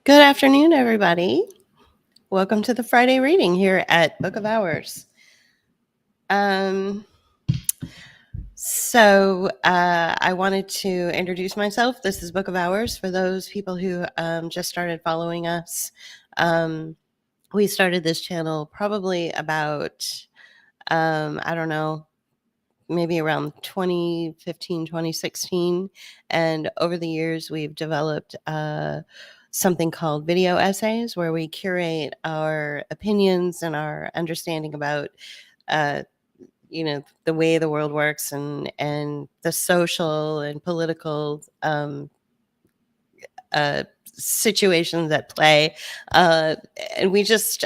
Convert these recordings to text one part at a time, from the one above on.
Good afternoon, everybody. Welcome to the Friday reading here at Book of Hours. I wanted to introduce myself. This is Book of Hours for those people who just started following us. We started this channel probably about, I don't know, maybe around 2015, 2016. And over the years, we've developed something called video essays where we curate our opinions and our understanding about, uh, the way the world works and the social and political situations at play. And we just,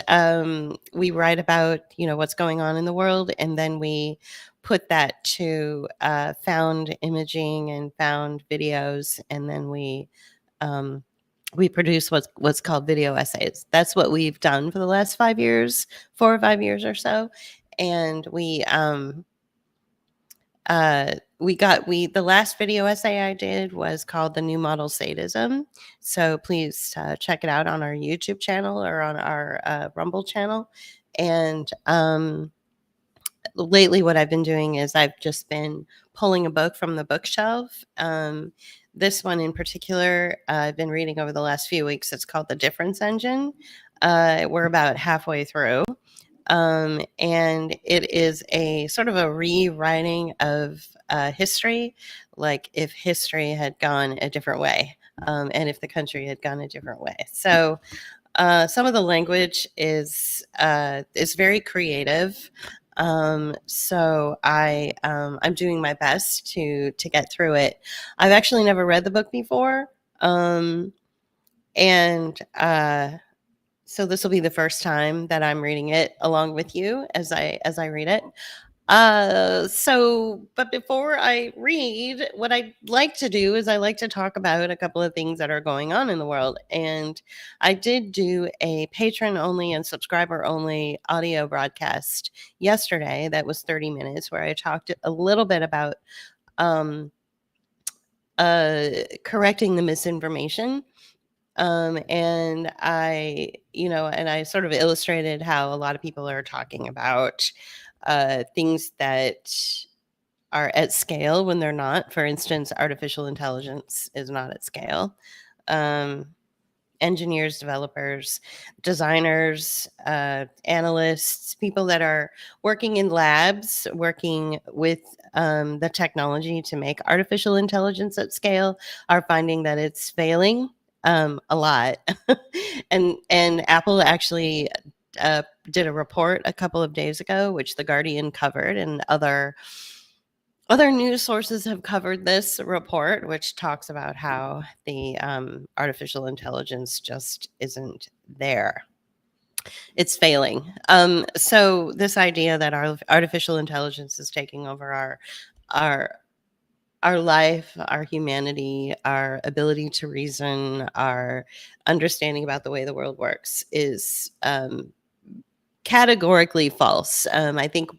we write about, what's going on in the world, and then we put that to found imaging and found videos, and then we produce what's called video essays. That's what we've done for the last 5 years, 4 or 5 years or so. And the last video essay I did was called The New Model Sadism. So please check it out on our YouTube channel or on our Rumble channel. And lately what I've been doing is I've just been pulling a book from the bookshelf. This one in particular, I've been reading over the last few weeks. It's called The Difference Engine. We're about halfway through. And it is a sort of a rewriting of history, like if history had gone a different way, and if the country had gone a different way. So some of the language is very creative. So I'm doing my best to get through it. I've actually never read the book before, and so this will be the first time that I'm reading it along with you as I read it. But before I read, what I like to do is I like to talk about a couple of things that are going on in the world. And I did do a patron only and subscriber only audio broadcast yesterday that was 30 minutes, where I talked a little bit about correcting the misinformation. And I sort of illustrated how a lot of people are talking about things that are at scale when they're not. For instance, artificial intelligence is not at scale. Engineers, developers, designers, analysts, people that are working in labs, working with the technology to make artificial intelligence at scale, are finding that it's failing a lot. and Apple actually did a report a couple of days ago, which The Guardian covered, and other news sources have covered this report, which talks about how the artificial intelligence just isn't there. It's failing. So this idea that our artificial intelligence is taking over our life, our humanity, our ability to reason, our understanding about the way the world works is categorically false. I think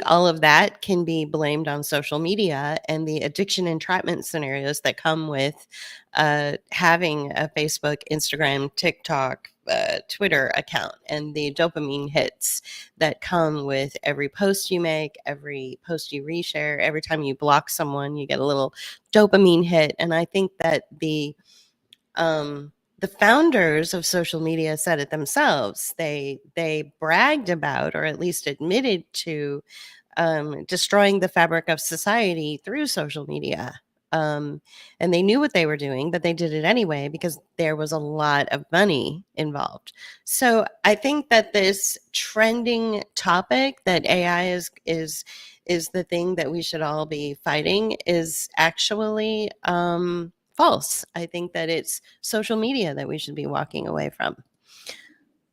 all of that can be blamed on social media and the addiction entrapment scenarios that come with having a Facebook, Instagram, TikTok, Twitter account, and the dopamine hits that come with every post you make, every post you reshare, every time you block someone, you get a little dopamine hit. And I think that the founders of social media said it themselves. They bragged about, or at least admitted to, destroying the fabric of society through social media. And they knew what they were doing, but they did it anyway because there was a lot of money involved. So I think that this trending topic that AI is the thing that we should all be fighting is actually false. I think that it's social media that we should be walking away from.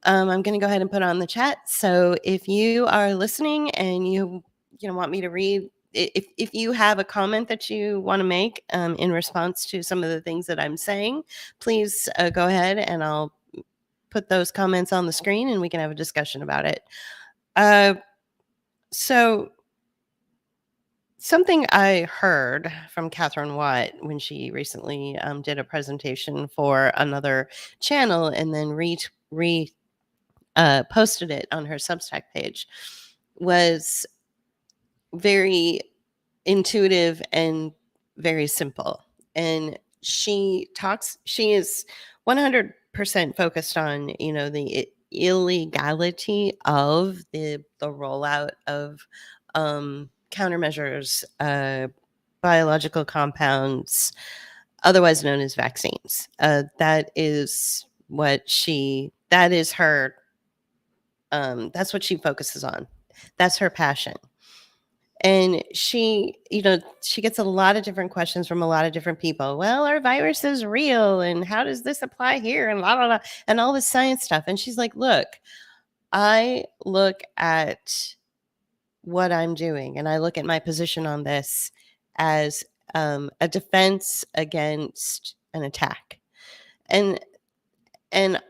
I'm going to go ahead and put on the chat. So if you are listening and you want me to read, if you have a comment that you want to make in response to some of the things that I'm saying, please go ahead and I'll put those comments on the screen and we can have a discussion about it. So Something I heard from Catherine Watt when she recently did a presentation for another channel and then posted it on her Substack page was very intuitive and very simple. And she is 100% focused on, the illegality of the rollout of countermeasures, biological compounds, otherwise known as vaccines. That is her, that's what she focuses on. That's her passion. And she gets a lot of different questions from a lot of different people. Well, are viruses real? And how does this apply here? And blah, blah, blah, and all this science stuff. And she's like, look, I look at what I'm doing and I look at my position on this as a defense against an attack. And and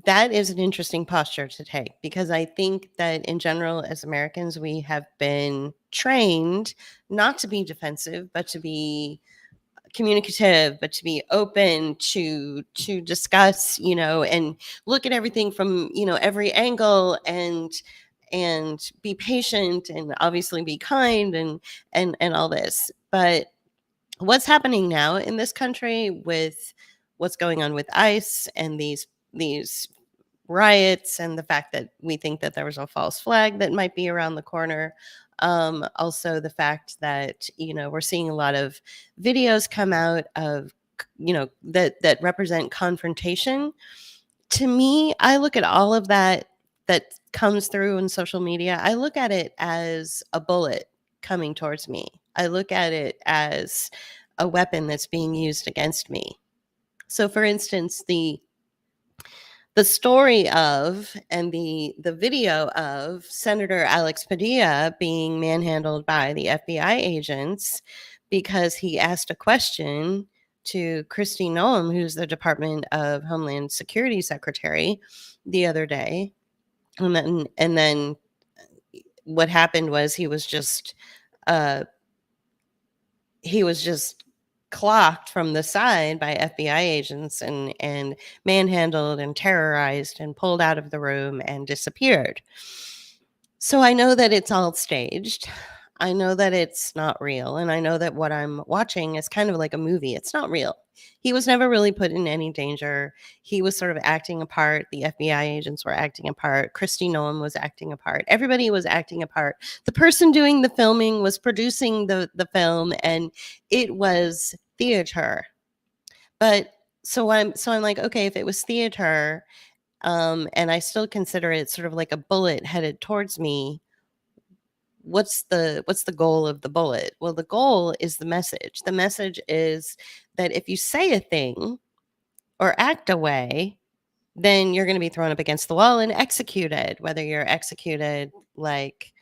that is an interesting posture to take, because I think that in general, as Americans, we have been trained not to be defensive, but to be communicative, but to be open to discuss, and look at everything from, every angle, and be patient, and obviously be kind, and all this. But what's happening now in this country with what's going on with ICE and these riots, and the fact that we think that there was a false flag that might be around the corner. Also, the fact that we're seeing a lot of videos come out of that represent confrontation. To me, I look at all of that comes through in social media. I look at it as a bullet coming towards me. I look at it as a weapon that's being used against me. So, for instance, the story of and the video of Senator Alex Padilla being manhandled by the FBI agents because he asked a question to Kristi Noem, who's the Department of Homeland Security Secretary, the other day. And then what happened was uh, he was just clocked from the side by FBI agents and manhandled and terrorized and pulled out of the room and disappeared. So I know that it's all staged. I know that it's not real. And I know that what I'm watching is kind of like a movie. It's not real. He was never really put in any danger. He was sort of acting a part. The FBI agents were acting a part. Kristi Noem was acting a part. Everybody was acting a part. The person doing the filming was producing the film, and it was theater. But so I'm like, okay, if it was theater, and I still consider it sort of like a bullet headed towards me, what's the goal of the bullet? Well, the goal is the message. The message is that if you say a thing or act a way, then you're going to be thrown up against the wall and executed, whether you're executed like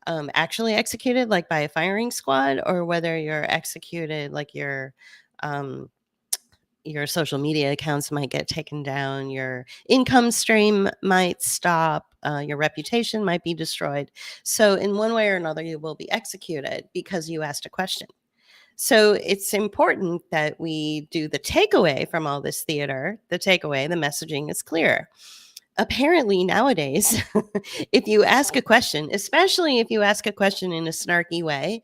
actually executed like by a firing squad, or whether you're executed like your social media accounts might get taken down, your income stream might stop, your reputation might be destroyed. So, in one way or another, you will be executed because you asked a question. So, it's important that we do the takeaway from all this theater. The takeaway, the messaging is clear. Apparently, nowadays, if you ask a question, especially if you ask a question in a snarky way,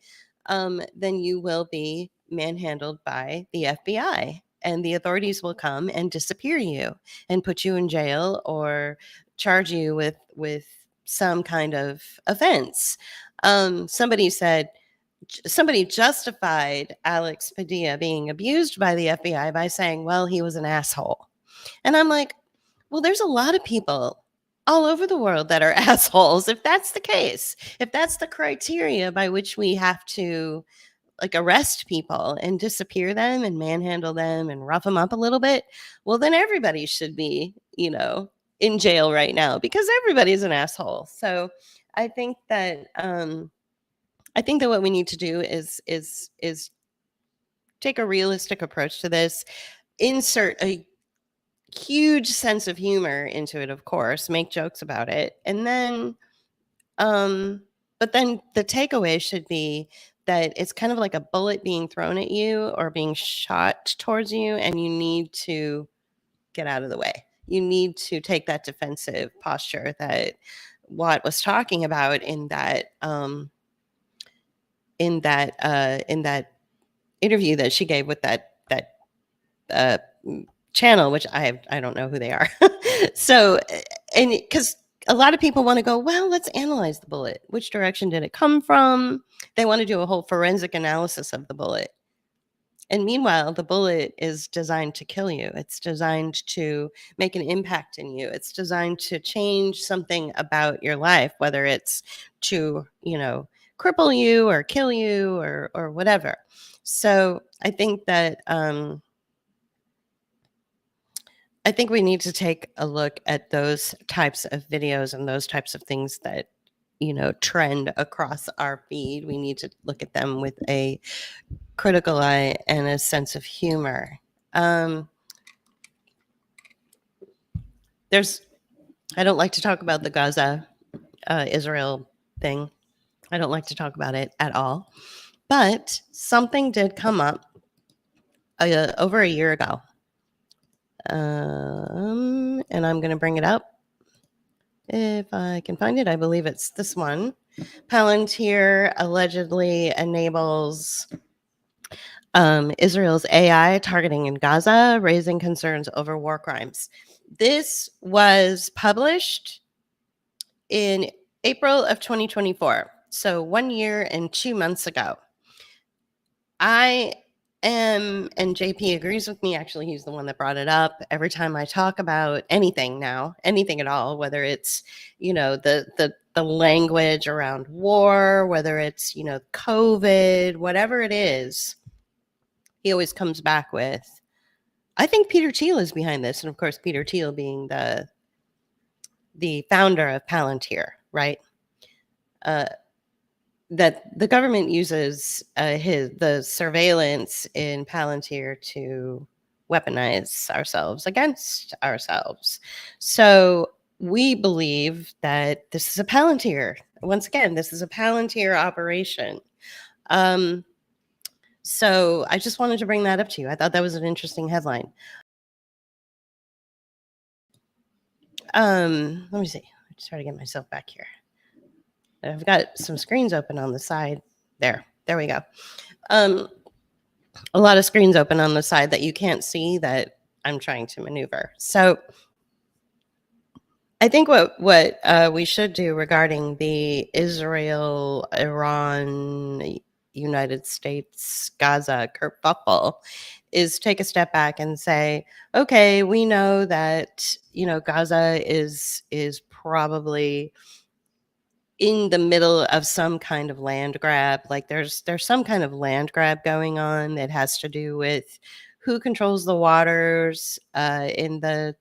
then you will be manhandled by the FBI, and the authorities will come and disappear you and put you in jail or charge you with some kind of offense. Somebody justified Alex Padilla being abused by the FBI by saying, well, he was an asshole. And I'm like, well, there's a lot of people all over the world that are assholes. If that's the case, if that's the criteria by which we have to like arrest people and disappear them and manhandle them and rough them up a little bit, well, then everybody should be, in jail right now, because everybody's an asshole. So I think that what we need to do is take a realistic approach to this, insert a huge sense of humor into it, of course, make jokes about it. And then, but then the takeaway should be that it's kind of like a bullet being thrown at you or being shot towards you, and you need to get out of the way. You need to take that defensive posture that Watt was talking about in that interview that she gave with that uh, channel, which I don't know who they are. So, and because a lot of people want to go, well, let's analyze the bullet. Which direction did it come from? They want to do a whole forensic analysis of the bullet. And meanwhile, the bullet is designed to kill you. It's designed to make an impact in you. It's designed to change something about your life, whether it's to, cripple you or kill you or whatever. So I think that I think we need to take a look at those types of videos and those types of things that, trend across our feed. We need to look at them with a critical eye and a sense of humor. I don't like to talk about the Gaza Israel thing. I don't like to talk about it at all. But something did come up over a year ago. And I'm going to bring it up if I can find it. I believe it's this one. Palantir allegedly enables Israel's AI targeting in Gaza, raising concerns over war crimes. This was published in April of 2024, so 1 year and 2 months ago. And JP agrees with me. Actually, he's the one that brought it up. Every time I talk about anything now, anything at all, whether it's, the language around war, whether it's, COVID, whatever it is, he always comes back with, I think Peter Thiel is behind this. And of course, Peter Thiel being the founder of Palantir, right? That the government uses the surveillance in Palantir to weaponize ourselves against ourselves. So we believe that this is a Palantir. Once again, this is a Palantir operation. So I just wanted to bring that up to you. I thought that was an interesting headline. Let me see. I just try to get myself back here. I've got some screens open on the side. There we go. A lot of screens open on the side that you can't see that I'm trying to maneuver. So I think what we should do regarding the Israel, Iran, United States, Gaza kerfuffle is take a step back and say, okay, we know that, Gaza is probably in the middle of some kind of land grab. Like there's some kind of land grab going on that has to do with who controls the waters in that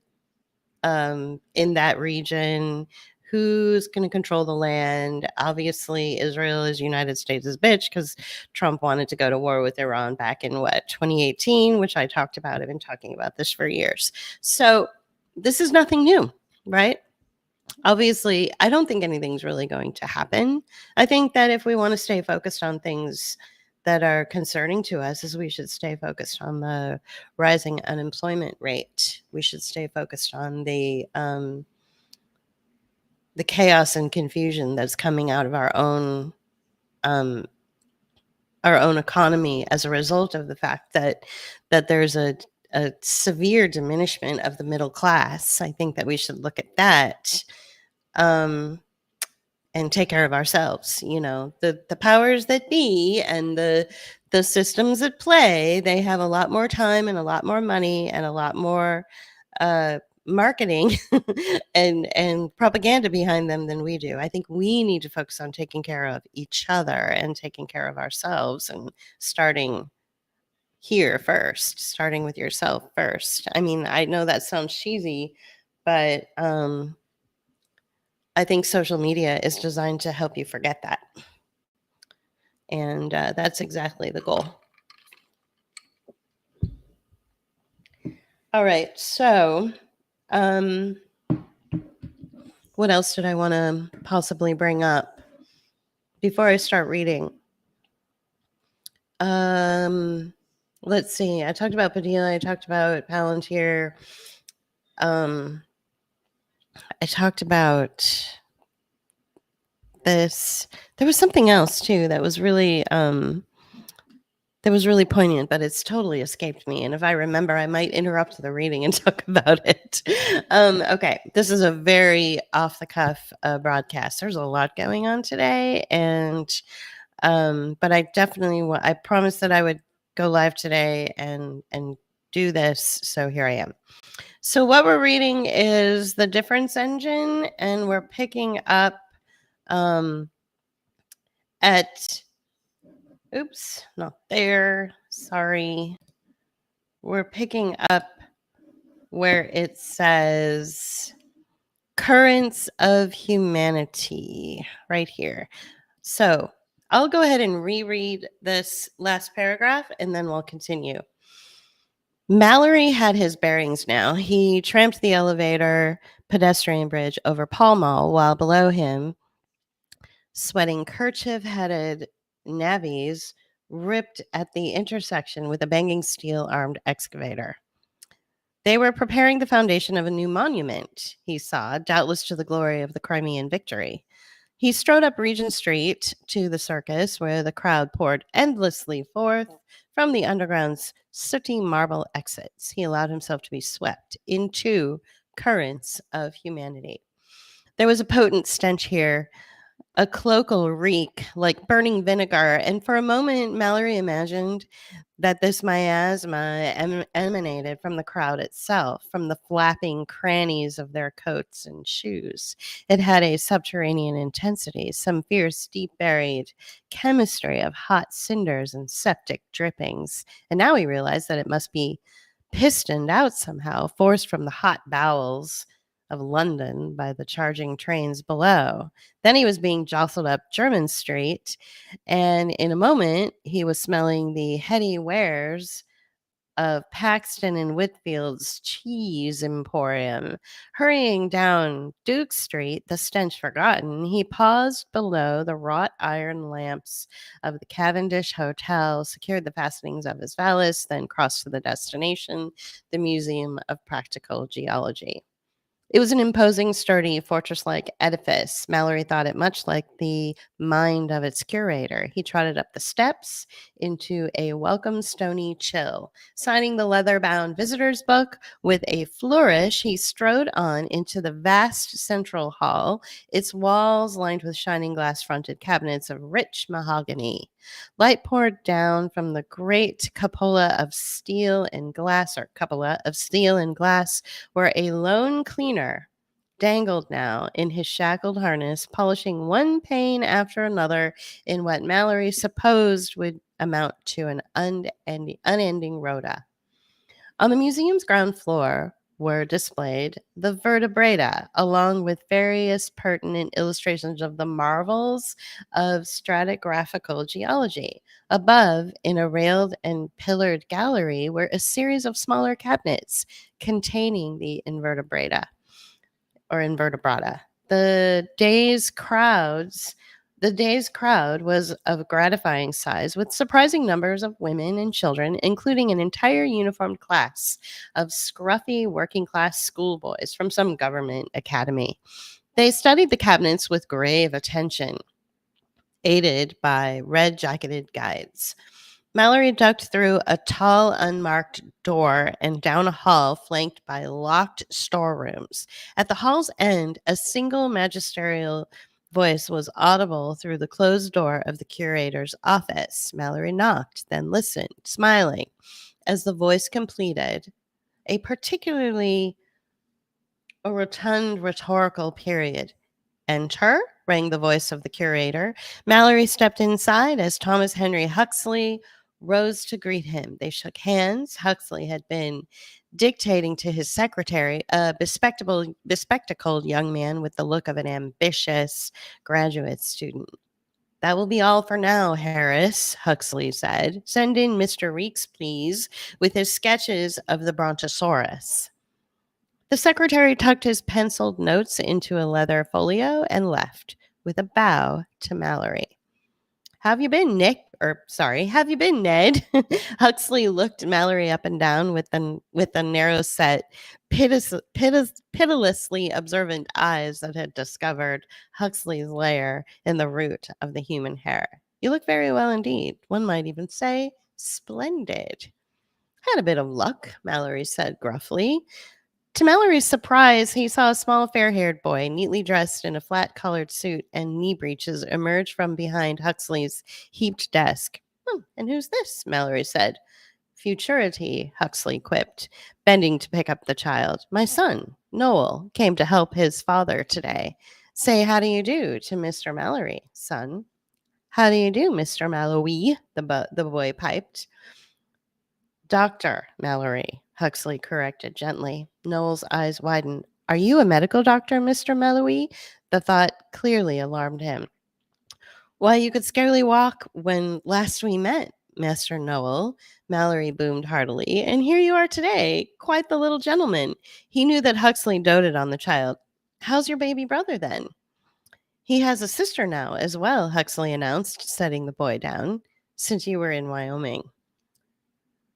region, who's going to control the land. Obviously, Israel is United States' bitch because Trump wanted to go to war with Iran back in 2018, which I talked about. I've been talking about this for years. So this is nothing new, right? Obviously, I don't think anything's really going to happen. I think that if we want to stay focused on things that are concerning to us, is we should stay focused on the rising unemployment rate. We should stay focused on the chaos and confusion that's coming out of our own economy as a result of the fact that there's a severe diminishment of the middle class. I think that we should look at that and take care of ourselves. The powers that be and the systems at play, they have a lot more time and a lot more money and a lot more marketing and propaganda behind them than we do. I think we need to focus on taking care of each other and taking care of ourselves and starting here first, starting with yourself first. I mean, I know that sounds cheesy, but I think social media is designed to help you forget that. And that's exactly the goal. All right. So what else did I want to possibly bring up before I start reading? Let's see. I talked about Padilla. I talked about Palantir. I talked about this. There was something else too that was really poignant, but it's totally escaped me. And if I remember, I might interrupt the reading and talk about it. Okay, this is a very off the cuff broadcast. There's a lot going on today, and but I definitely I promised that I would go live today and do this. So here I am. So what we're reading is the difference engine, and we're picking up um, at oops, not there. Sorry. We're picking up where it says currents of humanity right here. So I'll go ahead and reread this last paragraph and then we'll continue. Mallory had his bearings now. He tramped the elevator pedestrian bridge over Pall Mall while below him, sweating kerchief-headed navvies ripped at the intersection with a banging steel-armed excavator. They were preparing the foundation of a new monument, he saw, doubtless to the glory of the Crimean victory. He strode up Regent Street to the circus, where the crowd poured endlessly forth from the underground's sooty marble exits. He allowed himself to be swept into currents of humanity. There was a potent stench here, a cloacal reek like burning vinegar, and for a moment Mallory imagined that this miasma emanated from the crowd itself, from the flapping crannies of their coats and shoes. It had a subterranean intensity, some fierce, deep-buried chemistry of hot cinders and septic drippings. And now he realized that it must be pistoned out somehow, forced from the hot bowels of London by the charging trains below. Then he was being jostled up Jermyn Street, and in a moment he was smelling the heady wares of Paxton and Whitfield's cheese emporium. Hurrying down Duke Street, the stench forgotten, he paused below the wrought iron lamps of the Cavendish Hotel, secured the fastenings of his valise, then crossed to the destination, the Museum of Practical Geology. It was an imposing, sturdy, fortress-like edifice. Mallory thought it much like the mind of its curator. He trotted up the steps into a welcome stony chill. Signing the leather-bound visitor's book with a flourish, he strode on into the vast central hall, its walls lined with shining glass-fronted cabinets of rich mahogany. Light poured down from the great cupola of steel and glass, where a lone cleaner dangled now in his shackled harness, polishing one pane after another in what Mallory supposed would amount to an unending rota. On the museum's ground floor were displayed the vertebrata, along with various pertinent illustrations of the marvels of stratigraphical geology. Above, in a railed and pillared gallery, were a series of smaller cabinets containing the invertebrata or invertebrata. The day's crowd was of gratifying size, with surprising numbers of women and children, including an entire uniformed class of scruffy working-class schoolboys from some government academy. They studied the cabinets with grave attention, aided by red-jacketed guides. Mallory ducked through a tall, unmarked door and down a hall flanked by locked storerooms. At the hall's end, a single magisterial voice was audible through the closed door of the curator's office. Mallory knocked, then listened, smiling, as the voice completed a particularly rotund rhetorical period. "Enter," rang the voice of the curator. Mallory stepped inside as Thomas Henry Huxley rose to greet him. They shook hands. Huxley had been dictating to his secretary, a bespectacled young man with the look of an ambitious graduate student. "That will be all for now, Harris," Huxley said. "Send in Mr. Reeks, please, with his sketches of the Brontosaurus." The secretary tucked his penciled notes into a leather folio and left, with a bow to Mallory. "How have you been, Nick?" have you been, Ned? Huxley looked Mallory up and down with the narrow set, pitilessly observant eyes that had discovered Huxley's lair in the root of the human hair. You look very well indeed. One might even say splendid. Had a bit of luck, Mallory said gruffly. To Mallory's surprise, he saw a small fair haired boy, neatly dressed in a flat collared suit and knee breeches, emerge from behind Huxley's heaped desk. And who's this? Mallory said. Futurity, Huxley quipped, bending to pick up the child. My son, Noel, came to help his father today. Say how do you do to Mr. Mallory, son. How do you do, Mr. Mallory? The boy piped. Doctor Mallory, Huxley corrected gently. Noel's eyes widened. Are you a medical doctor, Mr. Mallory? The thought clearly alarmed him. Why, you could scarcely walk when last we met, Master Noel, Mallory boomed heartily, and here you are today, quite the little gentleman. He knew that Huxley doted on the child. How's your baby brother, then? He has a sister now, as well, Huxley announced, setting the boy down, since you were in Wyoming.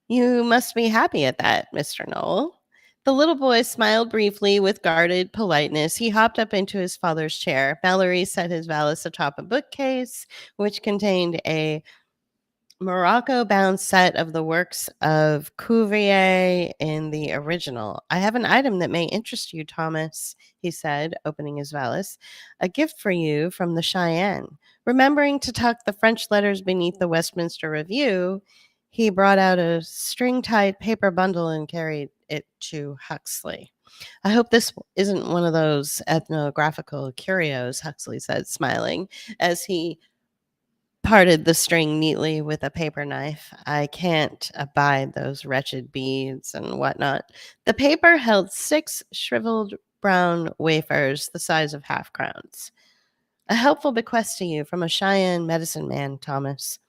You must be happy at that, Mr. Noel. The little boy smiled briefly with guarded politeness. He hopped up into his father's chair. Mallory set his valise atop a bookcase, which contained a Morocco-bound set of the works of Cuvier in the original. I have an item that may interest you, Thomas, he said, opening his valise. A gift for you from the Cheyenne. Remembering to tuck the French letters beneath the Westminster Review, he brought out a string-tied paper bundle and carried it to Huxley. I hope this isn't one of those ethnographical curios, Huxley said, smiling, as he parted the string neatly with a paper knife. I can't abide those wretched beads and whatnot. The paper held 6 shriveled brown wafers the size of half crowns. A helpful bequest to you from a Cheyenne medicine man, Thomas.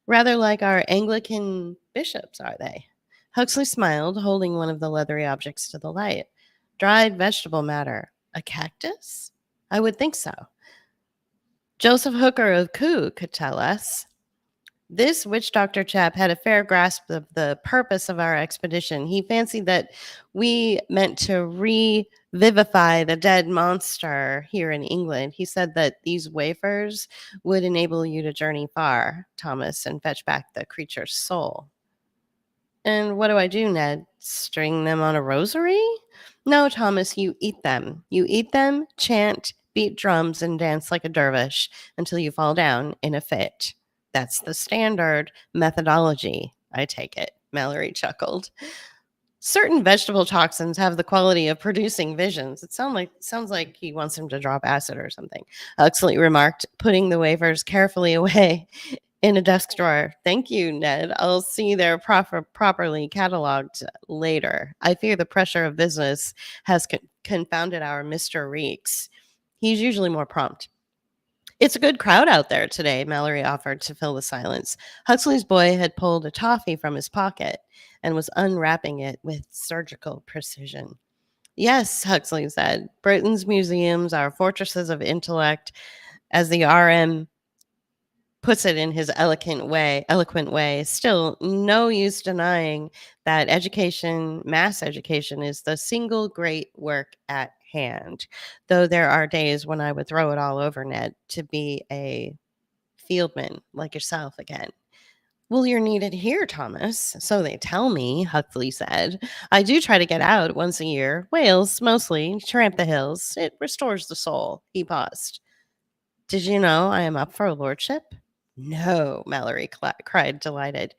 Rather like our Anglican bishops, are they? Huxley smiled, holding one of the leathery objects to the light. Dried vegetable matter. A cactus? I would think so. Joseph Hooker of Kew could tell us. This witch doctor chap had a fair grasp of the purpose of our expedition. He fancied that we meant to revivify the dead monster here in England. He said that these wafers would enable you to journey far, Thomas, and fetch back the creature's soul. And what do I do, Ned? String them on a rosary? No, Thomas, you eat them. You eat them, chant, beat drums, and dance like a dervish until you fall down in a fit. That's the standard methodology, I take it. Mallory chuckled. Certain vegetable toxins have the quality of producing visions. It sounds like he wants him to drop acid or something. Huxley remarked, putting the wafers carefully away in a desk drawer. Thank you, Ned. I'll see they're properly cataloged later. I fear the pressure of business has confounded our Mr. Reeks. He's usually more prompt. It's a good crowd out there today, Mallory offered to fill the silence. Huxley's boy had pulled a toffee from his pocket and was unwrapping it with surgical precision. Yes, Huxley said. Britain's museums are fortresses of intellect, as the RM puts it in his eloquent way. Still, no use denying that mass education, is the single great work at hand. Though there are days when I would throw it all over, Ned, to be a fieldman like yourself again. Well, you're needed here, Thomas. So they tell me, Huxley said. I do try to get out once a year. Wales, mostly. Tramp the hills. It restores the soul. He paused. Did you know I am up for a lordship? No, Mallory cried, delighted.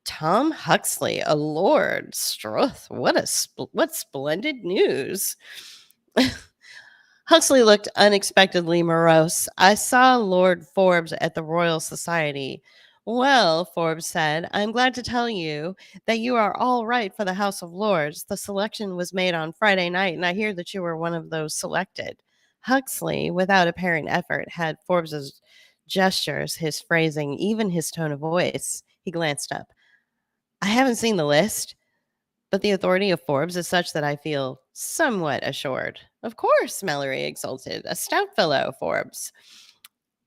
Tom Huxley, a lord. Struth, what splendid news. Huxley looked unexpectedly morose. I saw Lord Forbes at the Royal Society. Well, Forbes said, I'm glad to tell you that you are all right for the House of Lords. The selection was made on Friday night, and I hear that you were one of those selected. Huxley, without apparent effort, had Forbes's gestures, his phrasing, even his tone of voice. He glanced up. I haven't seen the list, but the authority of Forbes is such that I feel somewhat assured. Of course, Mallory exulted. A stout fellow, Forbes.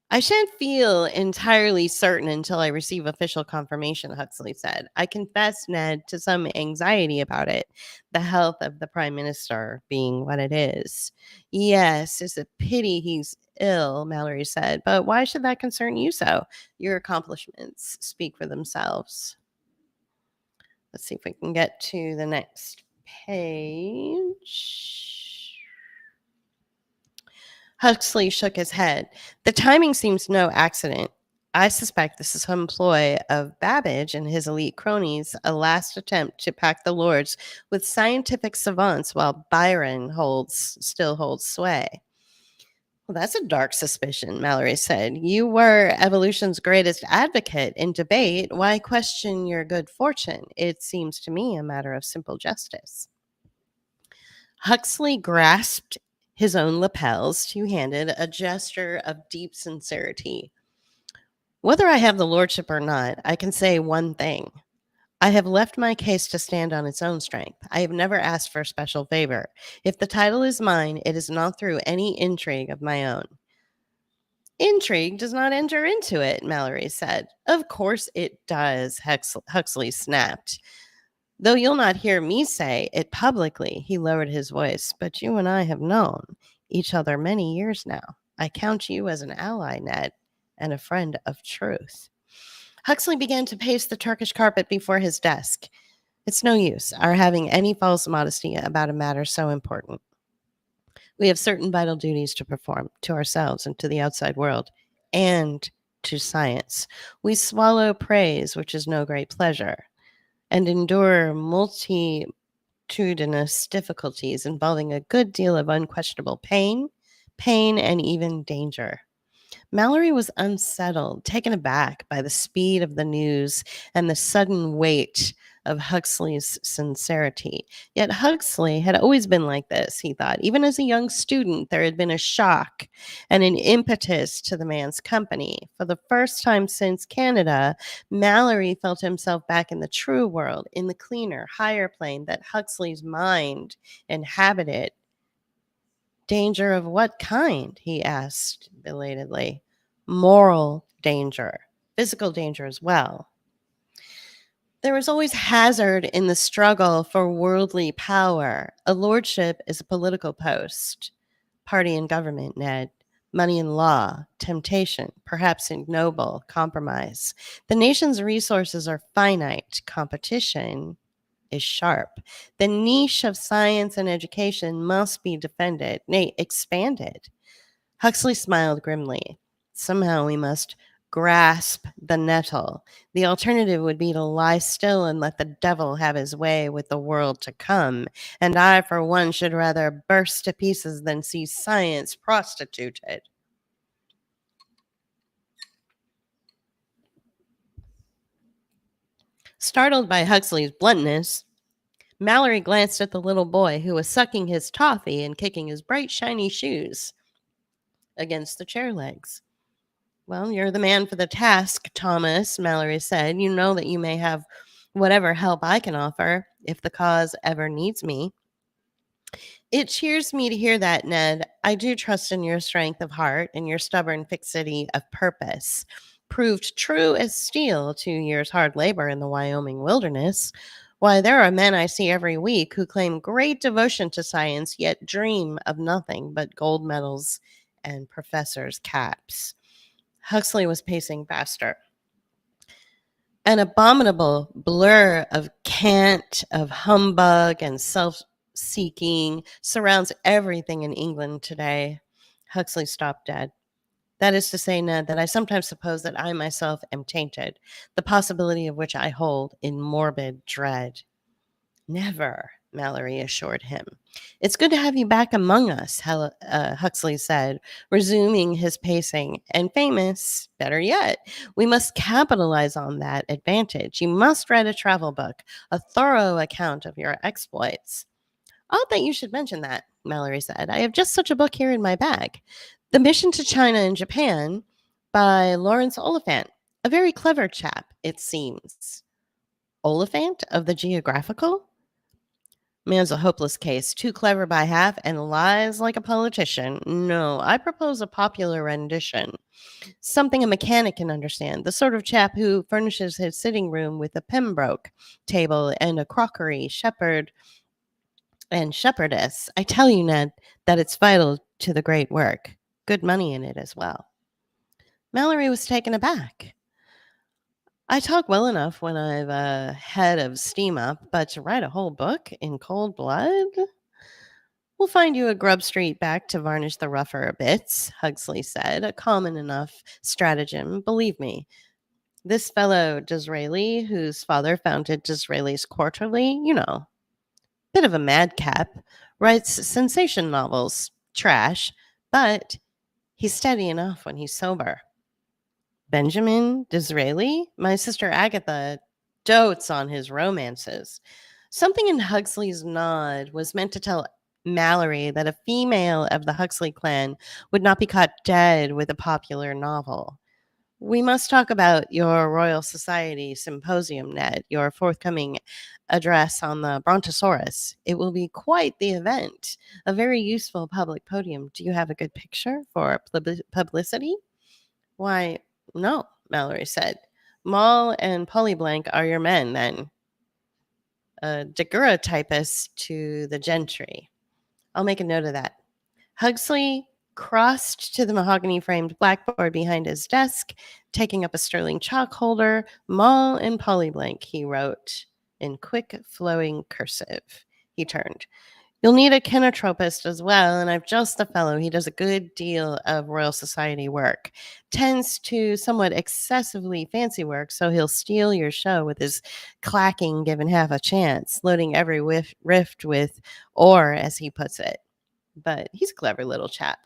I shan't feel entirely certain until I receive official confirmation, Huxley said. I confess, Ned, to some anxiety about it, the health of the Prime Minister being what it is. Yes, it's a pity he's ill, Mallory said, but why should that concern you so? Your accomplishments speak for themselves. Let's see if we can get to the next page. Huxley shook his head. The timing seems no accident. I suspect this is some ploy of Babbage and his elite cronies, a last attempt to pack the Lords with scientific savants while Byron still holds sway. Well, that's a dark suspicion, Mallory said. You were evolution's greatest advocate in debate. Why question your good fortune? It seems to me a matter of simple justice. Huxley grasped his own lapels two-handed, a gesture of deep sincerity. Whether I have the lordship or not, I can say one thing. I have left my case to stand on its own strength. I have never asked for a special favor. If the title is mine, it is not through any intrigue of my own. Intrigue does not enter into it, Mallory said. Of course it does, Huxley snapped. Though you'll not hear me say it publicly, he lowered his voice, but you and I have known each other many years now. I count you as an ally, Ned, and a friend of truth. Huxley began to pace the Turkish carpet before his desk. It's no use our having any false modesty about a matter so important. We have certain vital duties to perform to ourselves and to the outside world, and to science. We swallow praise, which is no great pleasure, and endure multitudinous difficulties involving a good deal of unquestionable pain, and even danger. Mallory was unsettled, taken aback by the speed of the news and the sudden weight of Huxley's sincerity. Yet Huxley had always been like this, he thought. Even as a young student, there had been a shock and an impetus to the man's company. For the first time since Canada, Mallory felt himself back in the true world, in the cleaner, higher plane that Huxley's mind inhabited. Danger of what kind? He asked belatedly. Moral danger, physical danger as well. There is always hazard in the struggle for worldly power. A lordship is a political post, party and government, Ned. Money and law, temptation, perhaps ignoble, compromise. The nation's resources are finite. Competition is sharp. The niche of science and education must be defended, nay, expanded. Huxley smiled grimly. Somehow we must grasp the nettle. The alternative would be to lie still and let the devil have his way with the world to come. And I, for one, should rather burst to pieces than see science prostituted. Startled by Huxley's bluntness, Mallory glanced at the little boy who was sucking his toffee and kicking his bright, shiny shoes against the chair legs. Well, you're the man for the task, Thomas, Mallory said. You know that you may have whatever help I can offer if the cause ever needs me. It cheers me to hear that, Ned. I do trust in your strength of heart and your stubborn fixity of purpose. Proved true as steel 2 years' hard labor in the Wyoming wilderness. Why, there are men I see every week who claim great devotion to science, yet dream of nothing but gold medals and professors' caps. Huxley was pacing faster. An abominable blur of cant, of humbug, and self seeking surrounds everything in England today. Huxley stopped dead. That is to say, Ned, that I sometimes suppose that I myself am tainted, the possibility of which I hold in morbid dread. Never, Mallory assured him. It's good to have you back among us, Huxley said, resuming his pacing. And famous, better yet, we must capitalize on that advantage. You must write a travel book, a thorough account of your exploits. Odd that you should mention that, Mallory said. I have just such a book here in my bag. The Mission to China and Japan by Lawrence Oliphant. A very clever chap, it seems. Oliphant of the Geographical? Man's a hopeless case, too clever by half and lies like a politician. No, I propose a popular rendition. Something a mechanic can understand. The sort of chap who furnishes his sitting room with a Pembroke table and a crockery shepherd and shepherdess. I tell you, Ned, that it's vital to the great work. Good money in it as well. Mallory was taken aback. I talk well enough when I've a head of steam up, but to write a whole book in cold blood? We'll find you a Grub Street back to varnish the rougher bits, Huxley said, a common enough stratagem, believe me. This fellow Disraeli, whose father founded Disraeli's Quarterly, bit of a madcap, writes sensation novels, trash, but he's steady enough when he's sober. Benjamin Disraeli? My sister Agatha dotes on his romances. Something in Huxley's nod was meant to tell Mallory that a female of the Huxley clan would not be caught dead with a popular novel. We must talk about your Royal Society symposium, Ned, your forthcoming address on the Brontosaurus. It will be quite the event, a very useful public podium. Do you have a good picture for publicity? Why, no, Mallory said. Moll and Polyblank are your men, then. A daguerreotypist to the gentry. I'll make a note of that. Huxley crossed to the mahogany-framed blackboard behind his desk, taking up a sterling chalk holder. Moll and Polyblank, he wrote in quick, flowing cursive. He turned. You'll need a kinetropist as well, and I've just the fellow. He does a good deal of Royal Society work. Tends to somewhat excessively fancy work, so he'll steal your show with his clacking given half a chance, loading every rift with ore, as he puts it. But he's a clever little chap.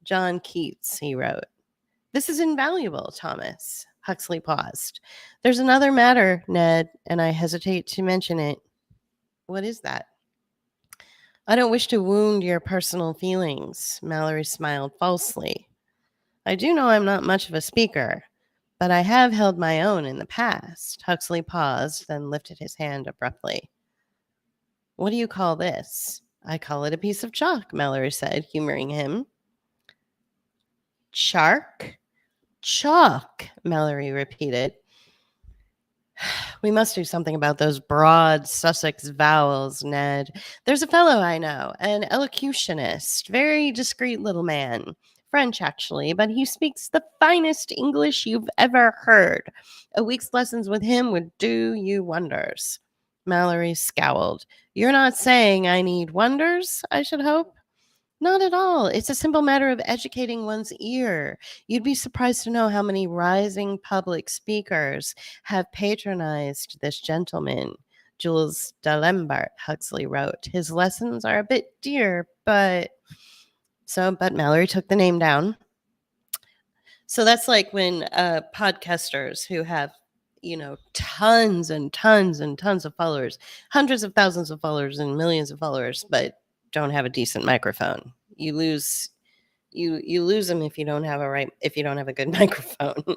John Keats, he wrote. This is invaluable, Thomas. Huxley paused. There's another matter, Ned, and I hesitate to mention it. What is that? I don't wish to wound your personal feelings, Mallory smiled falsely. I do know I'm not much of a speaker, but I have held my own in the past. Huxley paused, then lifted his hand abruptly. What do you call this? I call it a piece of chalk, Mallory said, humoring him. Chark? Chalk, Mallory repeated. We must do something about those broad Sussex vowels, Ned. There's a fellow I know, an elocutionist, very discreet little man. French, actually, but he speaks the finest English you've ever heard. A week's lessons with him would do you wonders. Mallory scowled. You're not saying I need wonders, I should hope? Not at all. It's a simple matter of educating one's ear. You'd be surprised to know how many rising public speakers have patronized this gentleman. Jules D'Alembert, Huxley wrote. His lessons are a bit dear, but Mallory took the name down. So that's like when podcasters who have tons and tons and tons of followers, hundreds of thousands of followers and millions of followers, but don't have a decent microphone. You lose them if you don't have a good microphone.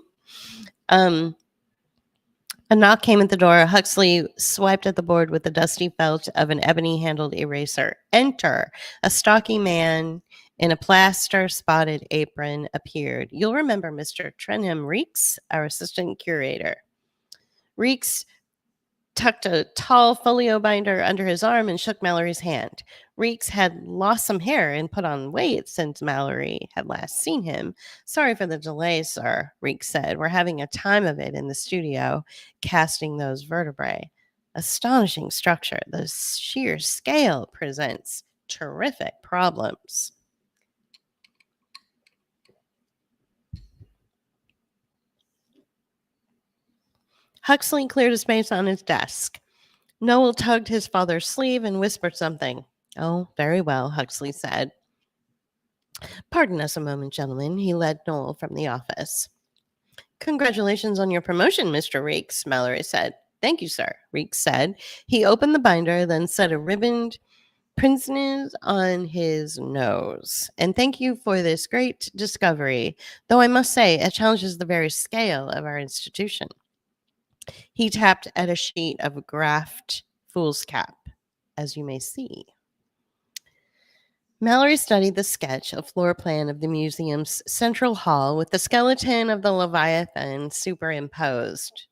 A knock came at the door. Huxley swiped at the board with the dusty felt of an ebony-handled eraser. Enter. A stocky man in a plaster-spotted apron appeared. You'll remember Mr. Trenham Reeks, our assistant curator. Reeks tucked a tall folio binder under his arm and shook Mallory's hand. Reeks had lost some hair and put on weight since Mallory had last seen him. Sorry for the delay, sir, Reeks said. We're having a time of it in the studio, casting those vertebrae. Astonishing structure. The sheer scale presents terrific problems. Huxley cleared a space on his desk. Noel tugged his father's sleeve and whispered something. Oh, very well, Huxley said. Pardon us a moment, gentlemen. He led Noel from the office. Congratulations on your promotion, Mr. Reeks, Mallory said. Thank you, sir, Reeks said. He opened the binder, then set a ribboned pince-nez on his nose. And thank you for this great discovery, though I must say it challenges the very scale of our institution. He tapped at a sheet of graphed foolscap. as you may see. Mallory studied the sketch of floor plan of the museum's central hall with the skeleton of the Leviathan superimposed.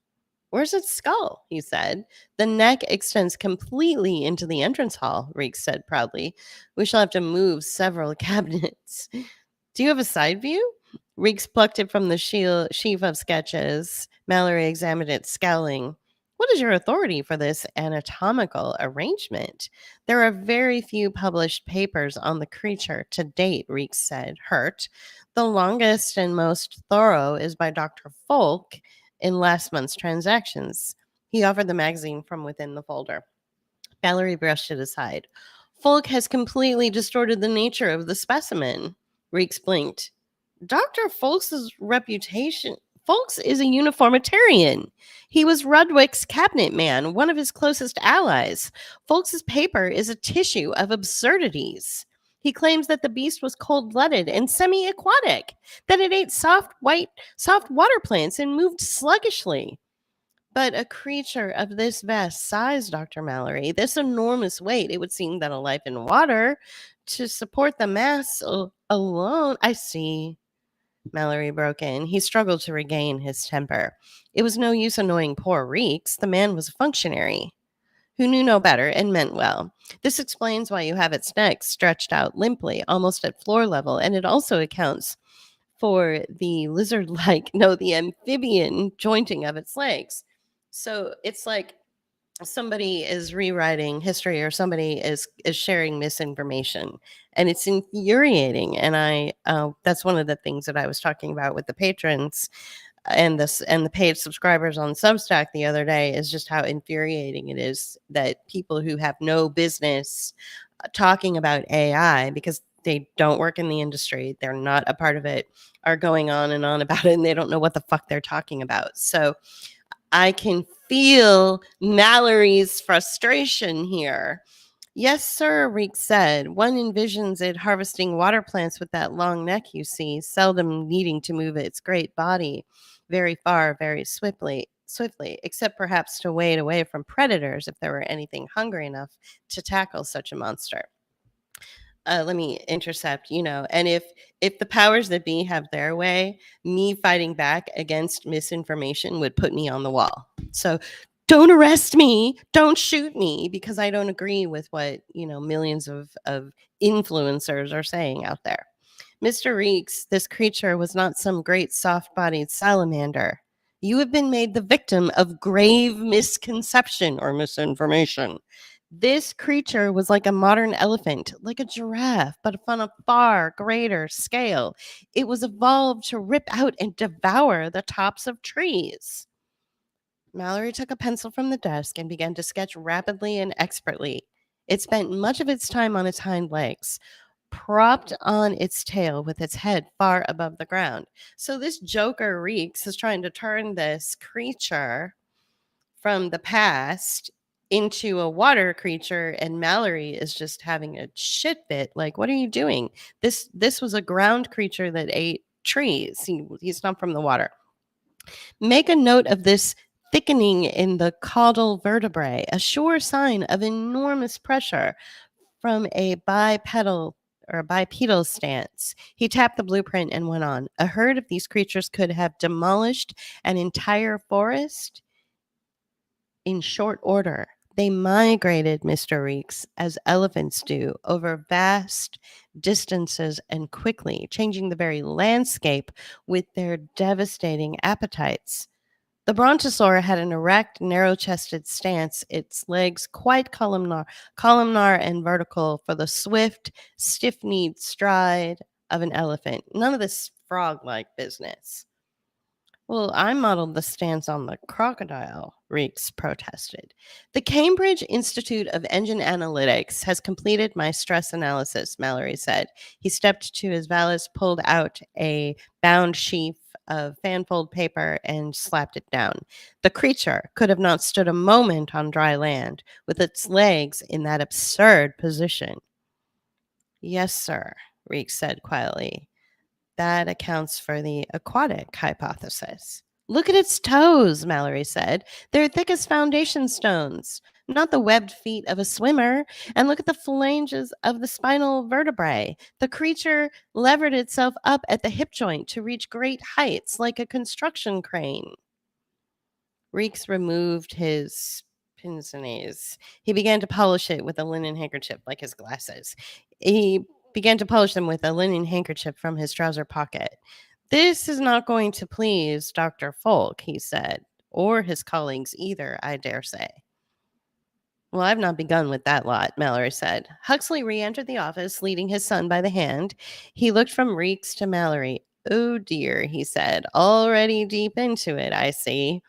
Where's its skull? He said. The neck extends completely into the entrance hall, Reeks said proudly. We shall have to move several cabinets. Do you have a side view? Reeks plucked it from the sheaf of sketches. Mallory examined it, scowling. What is your authority for this anatomical arrangement? There are very few published papers on the creature to date, Reeks said, hurt. The longest and most thorough is by Dr. Folk in last month's transactions. He offered the magazine from within the folder. Mallory brushed it aside. Folk has completely distorted the nature of the specimen. Reeks blinked. Dr. Folks's reputation. Folks is a uniformitarian. He was Rudwick's cabinet man, one of his closest allies. Folks's paper is a tissue of absurdities. He claims that the beast was cold-blooded and semi-aquatic, that it ate soft water plants and moved sluggishly. But a creature of this vast size, Dr. Mallory, this enormous weight, it would seem that a life in water to support the mass alone. I see. Mallory broke in. He struggled to regain his temper. It was no use annoying poor Reeks. The man was a functionary who knew no better and meant well. This explains why you have its neck stretched out limply, almost at floor level, and it also accounts for the the amphibian jointing of its legs. So it's like somebody is rewriting history or somebody is sharing misinformation, and it's infuriating. And I that's one of the things that I was talking about with the patrons and the paid subscribers on Substack the other day, is just how infuriating it is that people who have no business talking about AI because they don't work in the industry, they're not a part of it, are going on and on about it, and they don't know what the fuck they're talking about. So I can feel Mallory's frustration here. Yes, sir, Reek said. One envisions it harvesting water plants with that long neck you see, seldom needing to move its great body very far, very swiftly, except perhaps to wade away from predators if there were anything hungry enough to tackle such a monster. Let me intercept, and if the powers that be have their way, me fighting back against misinformation would put me on the wall. So don't arrest me, don't shoot me, because I don't agree with what millions of influencers are saying out there. Mr. Reeks, this creature was not some great soft-bodied salamander. You have been made the victim of grave misconception or misinformation. This creature was like a modern elephant, like a giraffe, but on a far greater scale. It was evolved to rip out and devour the tops of trees. Mallory took a pencil from the desk and began to sketch rapidly and expertly. It spent much of its time on its hind legs, propped on its tail with its head far above the ground. So this Joker Reeks is trying to turn this creature from the past into a water creature, and Mallory is just having a shit fit. Like, what are you doing? This was a ground creature that ate trees. He's not from the water. Make a note of this thickening in the caudal vertebrae, a sure sign of enormous pressure from a bipedal stance. He tapped the blueprint and went on. A herd of these creatures could have demolished an entire forest in short order. They migrated, Mr. Reeks, as elephants do, over vast distances and quickly, changing the very landscape with their devastating appetites. The brontosaur had an erect, narrow-chested stance, its legs quite columnar and vertical for the swift, stiff-kneed stride of an elephant. None of this frog-like business. Well, I modeled the stance on the crocodile, Reeks protested. The Cambridge Institute of Engine Analytics has completed my stress analysis, Mallory said. He stepped to his valise, pulled out a bound sheaf of fanfold paper, and slapped it down. The creature could have not stood a moment on dry land with its legs in that absurd position. Yes, sir, Reeks said quietly. That accounts for the aquatic hypothesis. Look at its toes, Mallory said. They're thick as foundation stones, not the webbed feet of a swimmer. And look at the phalanges of the spinal vertebrae. The creature levered itself up at the hip joint to reach great heights like a construction crane. Reeks removed his pince nez. He began to polish it with a linen handkerchief, like his glasses. He began to polish them with a linen handkerchief from his trouser pocket. This is not going to please Dr. Folk, he said, or his colleagues either, I dare say. Well, I've not begun with that lot, Mallory said. Huxley re entered the office, leading his son by the hand. He looked from Reeks to Mallory. Oh dear, he said, already deep into it, I see.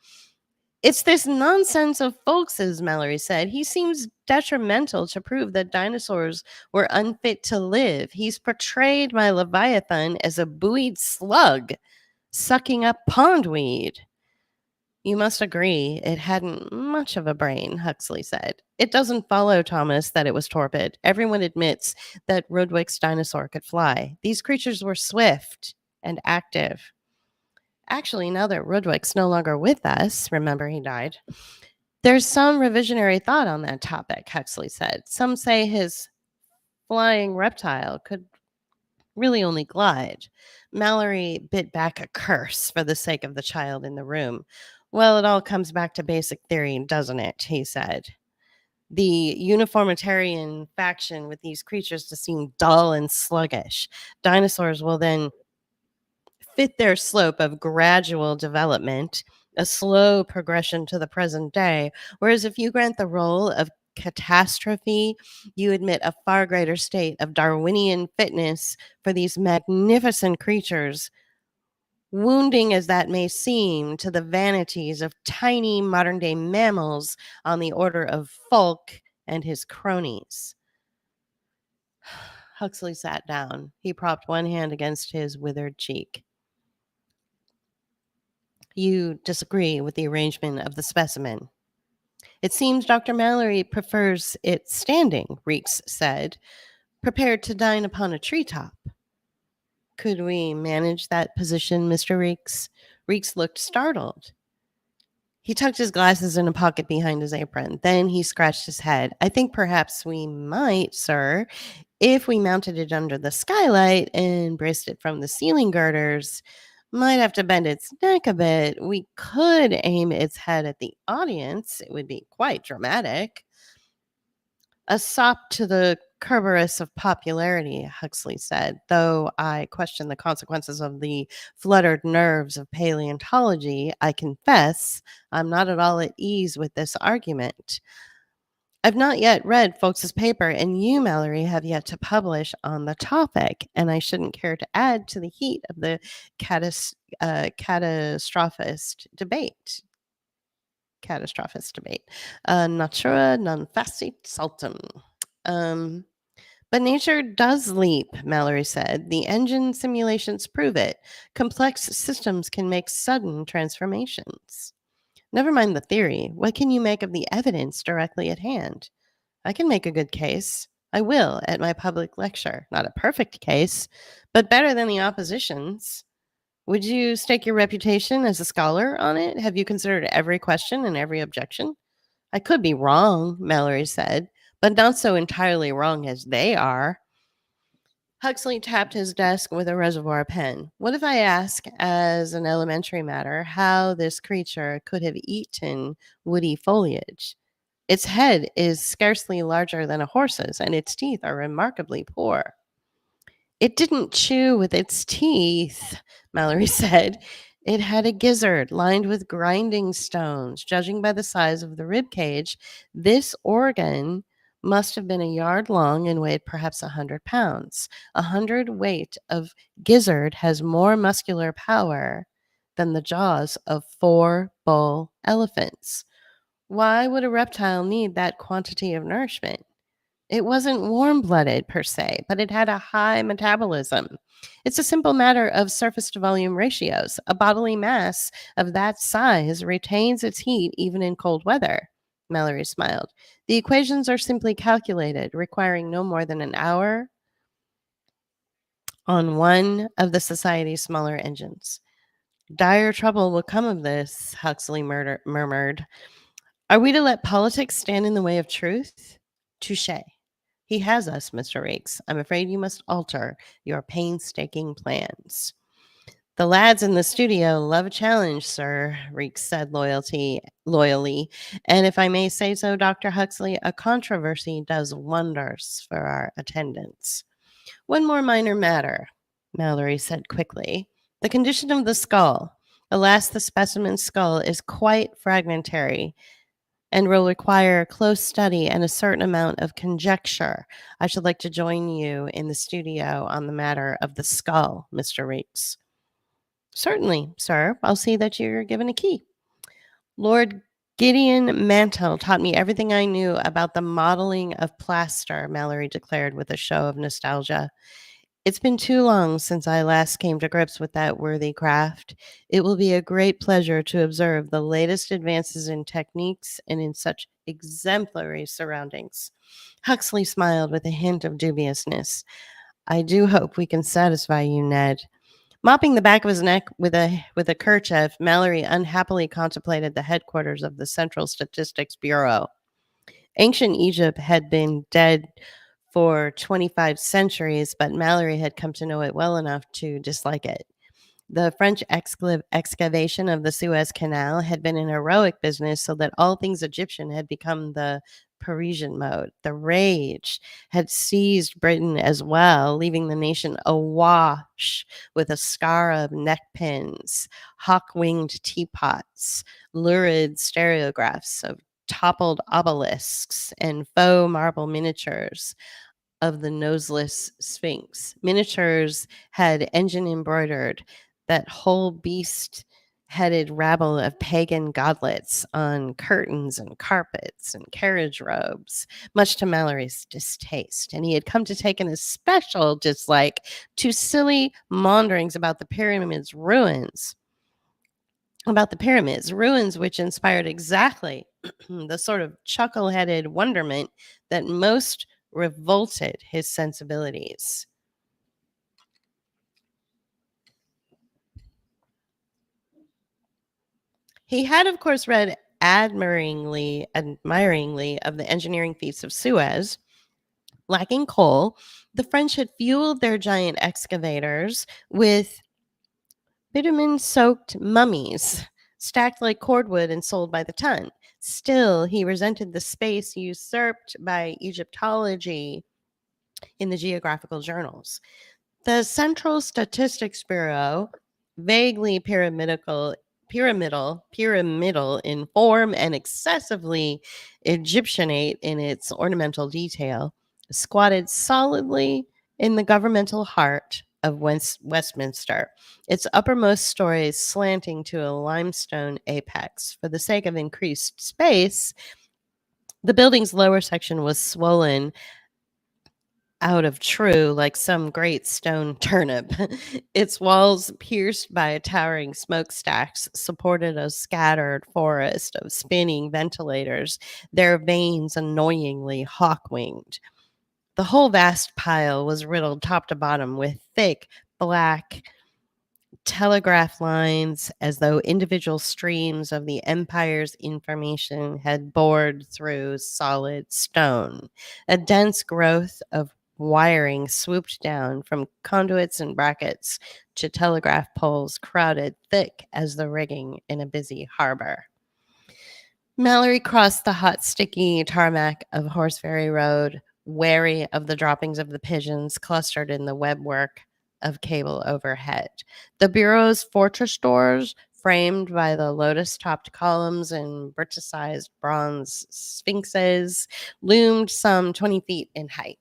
It's this nonsense of Folks's, Mallory said. He seems detrimental to prove that dinosaurs were unfit to live. He's portrayed my Leviathan as a buoyed slug sucking up pondweed. You must agree it hadn't much of a brain, Huxley said. It doesn't follow, Thomas, that it was torpid. Everyone admits that Rudwick's dinosaur could fly. These creatures were swift and active. Actually, now that Rudwick's no longer with us, remember he died, there's some revisionary thought on that topic, Huxley said. Some say his flying reptile could really only glide. Mallory bit back a curse for the sake of the child in the room. Well, it all comes back to basic theory, doesn't it? He said. The uniformitarian faction with these creatures to seem dull and sluggish. Dinosaurs will then fit their slope of gradual development, a slow progression to the present day. Whereas if you grant the role of catastrophe, you admit a far greater state of Darwinian fitness for these magnificent creatures, wounding as that may seem to the vanities of tiny modern day mammals on the order of Fulk and his cronies. Huxley sat down. He propped one hand against his withered cheek. You disagree with the arrangement of the specimen. It seems Dr. Mallory prefers it standing, Reeks said, prepared to dine upon a treetop. Could we manage that position, Mr. Reeks? Reeks looked startled. He tucked his glasses in a pocket behind his apron. Then he scratched his head. I think perhaps we might, sir, if we mounted it under the skylight and braced it from the ceiling girders. Might have to bend its neck a bit. We could aim its head at the audience. It would be quite dramatic. A sop to the Kerberos of popularity, Huxley said, though I question the consequences of the fluttered nerves of paleontology. I confess I'm not at all at ease with this argument. I've not yet read Folks's paper, and you, Mallory, have yet to publish on the topic, and I shouldn't care to add to the heat of the catastrophist debate. Natura non facit saltum. But nature does leap, Mallory said. The engine simulations prove it. Complex systems can make sudden transformations. Never mind the theory. What can you make of the evidence directly at hand? I can make a good case. I will at my public lecture. Not a perfect case, but better than the opposition's. Would you stake your reputation as a scholar on it? Have you considered every question and every objection? I could be wrong, Mallory said, but not so entirely wrong as they are. Huxley tapped his desk with a reservoir pen. What if I ask, as an elementary matter, how this creature could have eaten woody foliage? Its head is scarcely larger than a horse's, and its teeth are remarkably poor. It didn't chew with its teeth, Mallory said. It had a gizzard lined with grinding stones. Judging by the size of the rib cage, this organ must have been a yard long and weighed perhaps 100 pounds. 100 weight of gizzard has more muscular power than the jaws of 4 bull elephants. Why would a reptile need that quantity of nourishment? It wasn't warm-blooded per se, but it had a high metabolism. It's a simple matter of surface to volume ratios. A bodily mass of that size retains its heat even in cold weather. Mallory smiled. The equations are simply calculated, requiring no more than an hour on one of the society's smaller engines. Dire trouble will come of this, Huxley murmured. Are we to let politics stand in the way of truth? Touche. He has us, Mr. Rakes. I'm afraid you must alter your painstaking plans. The lads in the studio love a challenge, sir, Reeks said loyally. And if I may say so, Dr. Huxley, a controversy does wonders for our attendance. One more minor matter, Mallory said quickly. The condition of the skull. Alas, the specimen skull is quite fragmentary and will require close study and a certain amount of conjecture. I should like to join you in the studio on the matter of the skull, Mr. Reeks. Certainly, sir. I'll see that you're given a key. Lord Gideon Mantle taught me everything I knew about the modeling of plaster, Mallory declared with a show of nostalgia. It's been too long since I last came to grips with that worthy craft. It will be a great pleasure to observe the latest advances in techniques and in such exemplary surroundings. Huxley smiled with a hint of dubiousness. I do hope we can satisfy you, Ned. Mopping the back of his neck with a kerchief, Mallory unhappily contemplated the headquarters of the Central Statistics Bureau. Ancient Egypt had been dead for 25 centuries, but Mallory had come to know it well enough to dislike it. The French excavation of the Suez Canal had been an heroic business, so that all things Egyptian had become the Parisian mode. The rage had seized Britain as well, leaving the nation awash with a scar of neck pins, hawk winged teapots, lurid stereographs of toppled obelisks, and faux marble miniatures of the noseless Sphinx. Miniatures had engine embroidered that whole beast headed rabble of pagan godlets on curtains and carpets and carriage robes, much to Mallory's distaste. And he had come to take an especial dislike to silly maunderings about the pyramids, ruins which inspired exactly the sort of chuckle headed wonderment that most revolted his sensibilities. He had, of course, read admiringly of the engineering feats of Suez. Lacking coal, the French had fueled their giant excavators with bitumen soaked mummies, stacked like cordwood and sold by the ton. Still, he resented the space usurped by Egyptology in the geographical journals. The Central Statistics Bureau, vaguely pyramidal in form and excessively Egyptianate in its ornamental detail, squatted solidly in the governmental heart of Westminster, its uppermost stories slanting to a limestone apex. For the sake of increased space, the building's lower section was swollen out of true like some great stone turnip. Its walls, pierced by towering smokestacks, supported a scattered forest of spinning ventilators, their vanes annoyingly hawk winged. The whole vast pile was riddled top to bottom with thick, black telegraph lines, as though individual streams of the empire's information had bored through solid stone. A dense growth of wiring swooped down from conduits and brackets to telegraph poles crowded thick as the rigging in a busy harbor. Mallory crossed the hot, sticky tarmac of Horseferry Road, wary of the droppings of the pigeons clustered in the webwork of cable overhead. The Bureau's fortress doors, framed by the lotus topped columns and Briticized bronze sphinxes, loomed some 20 feet in height.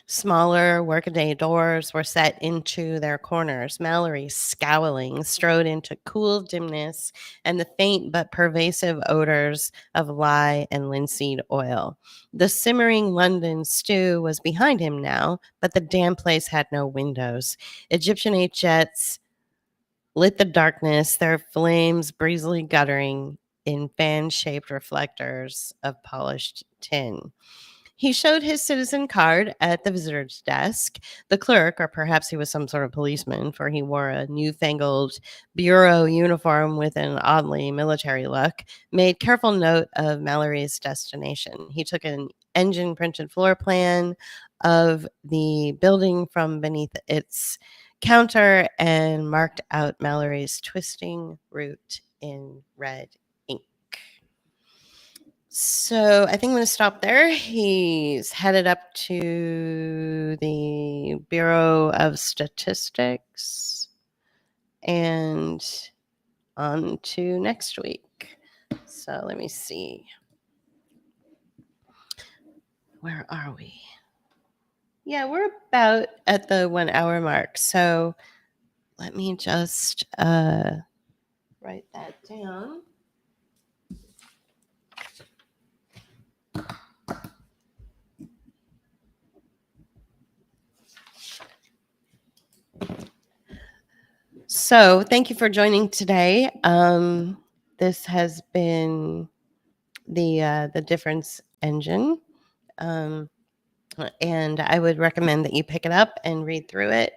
Smaller workaday doors were set into their corners. Mallory, scowling, strode into cool dimness and the faint but pervasive odors of lye and linseed oil. The simmering London stew was behind him now, but the damn place had no windows. Egyptianate jets lit the darkness, their flames breezily guttering in fan-shaped reflectors of polished tin. He showed his citizen card at the visitor's desk. The clerk, or perhaps he was some sort of policeman, for he wore a newfangled bureau uniform with an oddly military look, made careful note of Mallory's destination. He took an engine printed floor plan of the building from beneath its counter and marked out Mallory's twisting route in red ink. So I think I'm going to stop there. He's headed up to the Bureau of Statistics and on to next week. So let me see. Where are we? Yeah, we're about at the 1 hour mark. So let me just write that down. So thank you for joining today. This has been the difference engine. And I would recommend that you pick it up and read through it.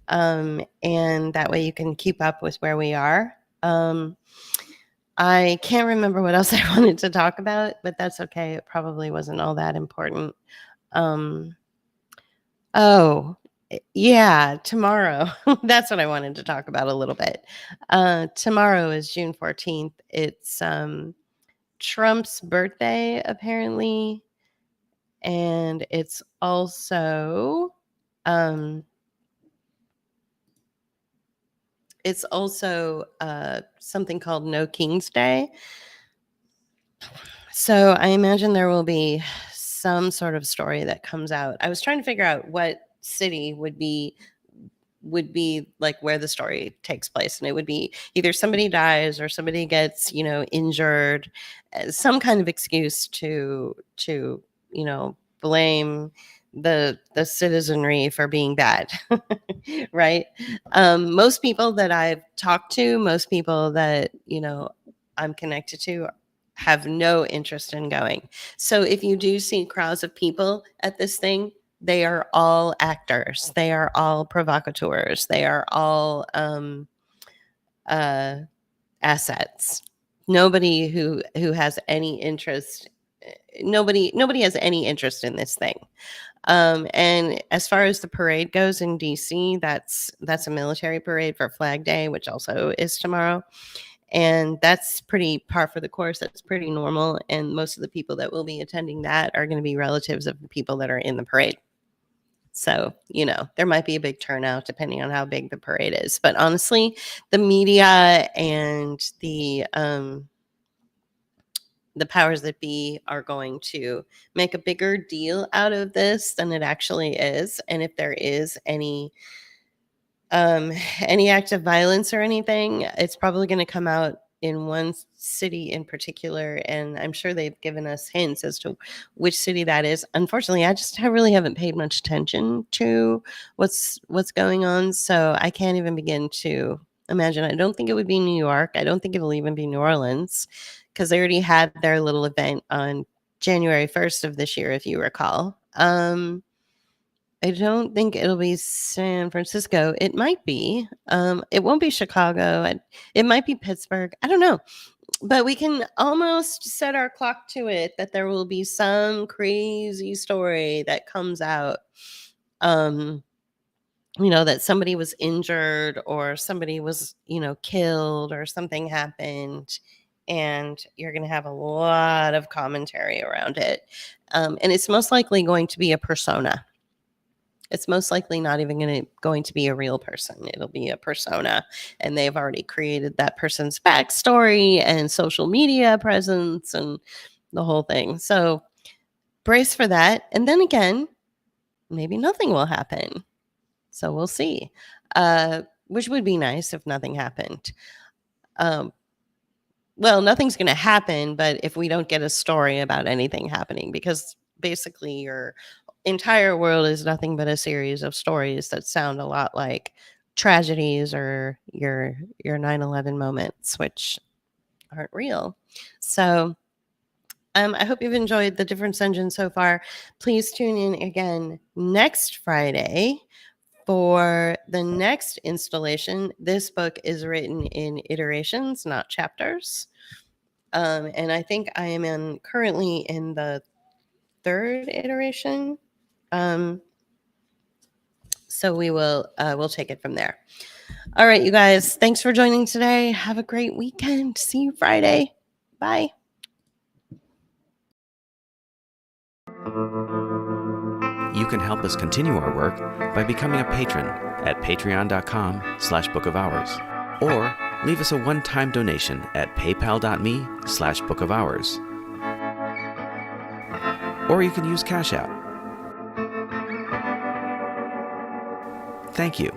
And that way you can keep up with where we are. I can't remember what else I wanted to talk about, but that's okay. It probably wasn't all that important. Oh, yeah, tomorrow. That's what I wanted to talk about a little bit. Tomorrow is June 14th. It's Trump's birthday, apparently. And it's also something called No King's Day. So I imagine there will be some sort of story that comes out. I was trying to figure out what city would be like where the story takes place, and it would be either somebody dies or somebody gets injured, some kind of excuse to blame the citizenry for being bad. Right. Most people that I've talked to, most people that I'm connected to, have no interest in going. So if you do see crowds of people at this thing, they are all actors. They are all provocateurs. They are all assets. Nobody who has any interest. Nobody has any interest in this thing. And as far as the parade goes in DC, that's a military parade for Flag Day, which also is tomorrow. And that's pretty par for the course. That's pretty normal. And most of the people that will be attending that are going to be relatives of the people that are in the parade. So, there might be a big turnout depending on how big the parade is. But honestly, the media and the powers that be are going to make a bigger deal out of this than it actually is. And if there is any act of violence or anything, it's probably going to come out in one city in particular, and I'm sure they've given us hints as to which city that is. Unfortunately, I really haven't paid much attention to what's going on, so I can't even begin to imagine. I don't think it would be New York. I don't think it'll even be New Orleans, because they already had their little event on January 1st of this year, if you recall. I don't think it'll be San Francisco. It might be. It won't be Chicago. It might be Pittsburgh. I don't know. But we can almost set our clock to it that there will be some crazy story that comes out. That somebody was injured or somebody was, killed or something happened. And you're going to have a lot of commentary around it. And it's most likely going to be a persona. It's most likely not even going to be a real person. It'll be a persona, and they've already created that person's backstory and social media presence and the whole thing. So brace for that. And then again, maybe nothing will happen. So we'll see, which would be nice if nothing happened. Well, nothing's going to happen, but if we don't get a story about anything happening, because basically your entire world is nothing but a series of stories that sound a lot like tragedies or your 9/11 moments, which aren't real. So I hope you've enjoyed the difference engine so far. Please tune in again next Friday for the next installation. This book is written in iterations, not chapters. And I think I am currently in the third iteration. So we'll take it from there. All right, you guys, thanks for joining today. Have a great weekend. See you Friday. Bye. You can help us continue our work by becoming a patron at patreon.com/Book of Hours, or leave us a one-time donation at paypal.me/Book of Hours. Or you can use Cash App. Thank you.